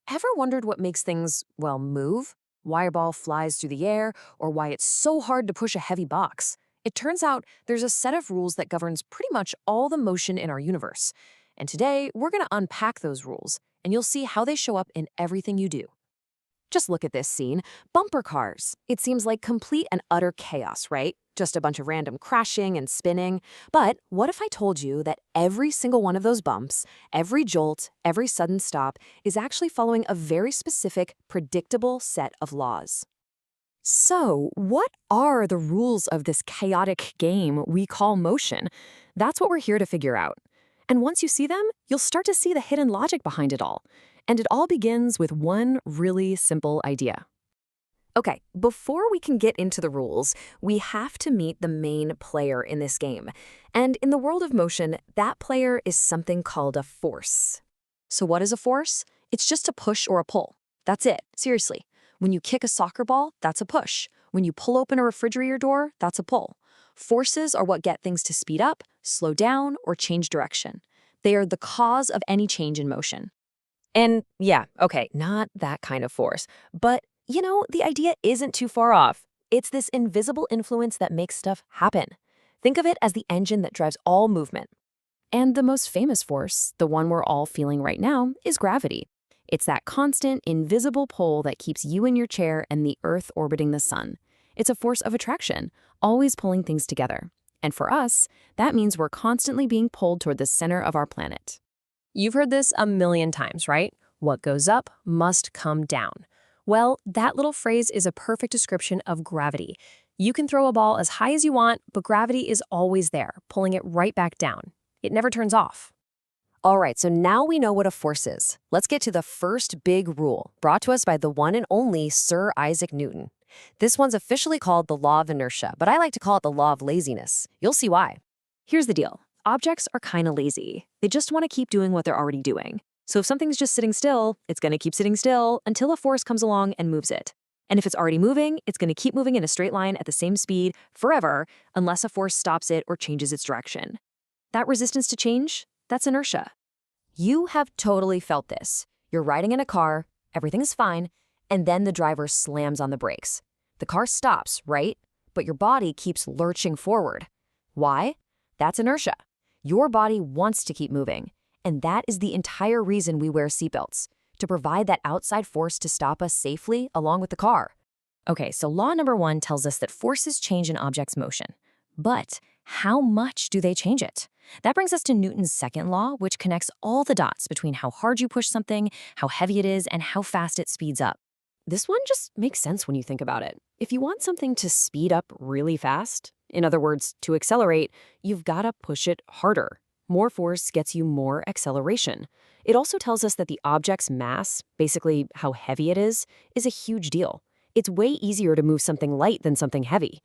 Ever wondered what makes things, well, move? Why a ball flies through the air, or why it's so hard to push a heavy box? It turns out there's a set of rules that governs pretty much all the motion in our universe. And today, we're going to unpack those rules, and you'll see how they show up in everything you do. Just look at this scene. Bumper cars. It seems like complete and utter chaos, right? Just a bunch of random crashing and spinning. But what if I told you that every single one of those bumps, every jolt, every sudden stop is actually following a very specific, predictable set of laws? So, what are the rules of this chaotic game we call motion? That's what we're here to figure out. And once you see them, you'll start to see the hidden logic behind it all. And it all begins with one really simple idea. Okay, before we can get into the rules, we have to meet the main player in this game. And in the world of motion, that player is something called a force. So what is a force? It's just a push or a pull. That's it, seriously. When you kick a soccer ball, that's a push. When you pull open a refrigerator door, that's a pull. Forces are what get things to speed up, slow down, or change direction. They are the cause of any change in motion. And yeah, okay, not that kind of force. But, the idea isn't too far off. It's this invisible influence that makes stuff happen. Think of it as the engine that drives all movement. And the most famous force, the one we're all feeling right now, is gravity. It's that constant, invisible pull that keeps you in your chair and the Earth orbiting the sun. It's a force of attraction, always pulling things together. And for us, that means we're constantly being pulled toward the center of our planet. You've heard this a million times, right? What goes up must come down. Well, that little phrase is a perfect description of gravity. You can throw a ball as high as you want, but gravity is always there, pulling it right back down. It never turns off. All right, so now we know what a force is. Let's get to the first big rule, brought to us by the one and only Sir Isaac Newton. This one's officially called the law of inertia, but I like to call it the law of laziness. You'll see why. Here's the deal. Objects are kind of lazy. They just want to keep doing what they're already doing. So if something's just sitting still, it's going to keep sitting still until a force comes along and moves it. And if it's already moving, it's going to keep moving in a straight line at the same speed forever unless a force stops it or changes its direction. That resistance to change, that's inertia. You have totally felt this. You're riding in a car, everything is fine, and then the driver slams on the brakes. The car stops, right? But your body keeps lurching forward. Why? That's inertia. Your body wants to keep moving, and that is the entire reason we wear seatbelts, to provide that outside force to stop us safely along with the car. Okay, so law number one tells us that forces change an object's motion. But how much do they change it? That brings us to Newton's second law, which connects all the dots between how hard you push something, how heavy it is, and how fast it speeds up. This one just makes sense when you think about it. If you want something to speed up really fast, in other words, to accelerate, you've got to push it harder. More force gets you more acceleration. It also tells us that the object's mass, basically how heavy it is a huge deal. It's way easier to move something light than something heavy.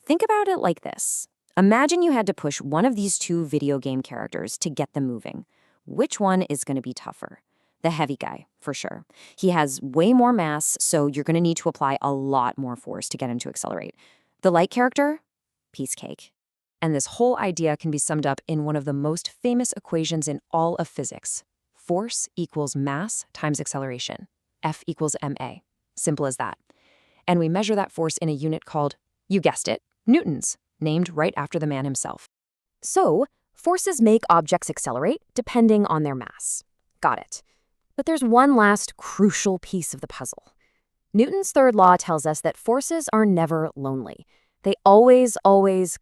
Think about it like this. Imagine you had to push one of these two video game characters to get them moving. Which one is going to be tougher? The heavy guy, for sure. He has way more mass, so you're going to need to apply a lot more force to get him to accelerate. The light character? Piece cake. And this whole idea can be summed up in one of the most famous equations in all of physics. Force equals mass times acceleration. F equals ma. Simple as that. And we measure that force in a unit called, you guessed it, newtons, named right after the man himself. So, forces make objects accelerate depending on their mass. Got it. But there's one last crucial piece of the puzzle. Newton's third law tells us that forces are never lonely. They always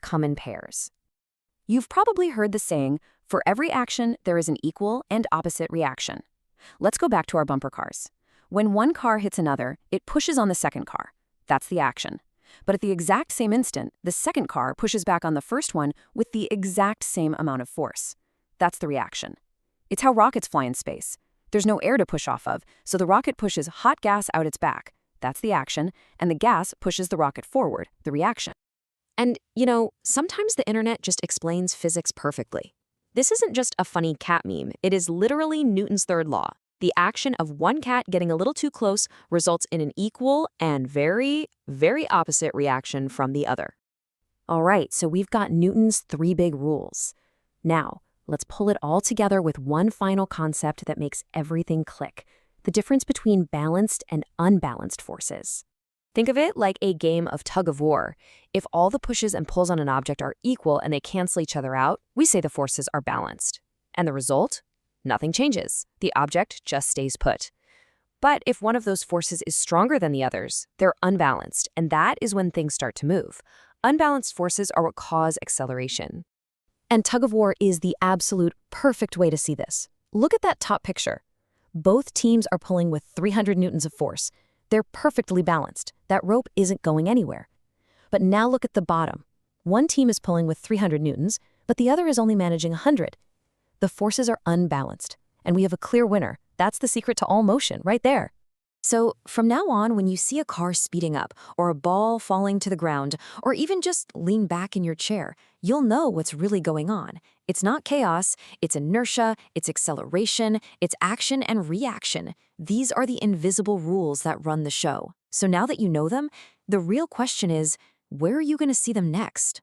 come in pairs. You've probably heard the saying, for every action, there is an equal and opposite reaction. Let's go back to our bumper cars. When one car hits another, it pushes on the second car. That's the action. But at the exact same instant, the second car pushes back on the first one with the exact same amount of force. That's the reaction. It's how rockets fly in space. There's no air to push off of, so the rocket pushes hot gas out its back. That's the action, and the gas pushes the rocket forward, the reaction. And, sometimes the internet just explains physics perfectly. This isn't just a funny cat meme. It is literally Newton's third law. The action of one cat getting a little too close results in an equal and very, very opposite reaction from the other. All right, so we've got Newton's three big rules. Now, let's pull it all together with one final concept that makes everything click. the difference between balanced and unbalanced forces. Think of it like a game of tug of war. If all the pushes and pulls on an object are equal and they cancel each other out, we say the forces are balanced. And the result? Nothing changes. The object just stays put. But if one of those forces is stronger than the others, they're unbalanced, and that is when things start to move. Unbalanced forces are what cause acceleration. And tug of war is the absolute perfect way to see this. Look at that top picture. Both teams are pulling with 300 newtons of force. They're perfectly balanced. That rope isn't going anywhere. But now look at the bottom. One team is pulling with 300 newtons, but the other is only managing 100. The forces are unbalanced, and we have a clear winner. That's the secret to all motion, right there. So from now on, when you see a car speeding up, or a ball falling to the ground, or even just lean back in your chair, you'll know what's really going on. It's not chaos, it's inertia, it's acceleration, it's action and reaction. These are the invisible rules that run the show. So now that you know them, the real question is, where are you going to see them next?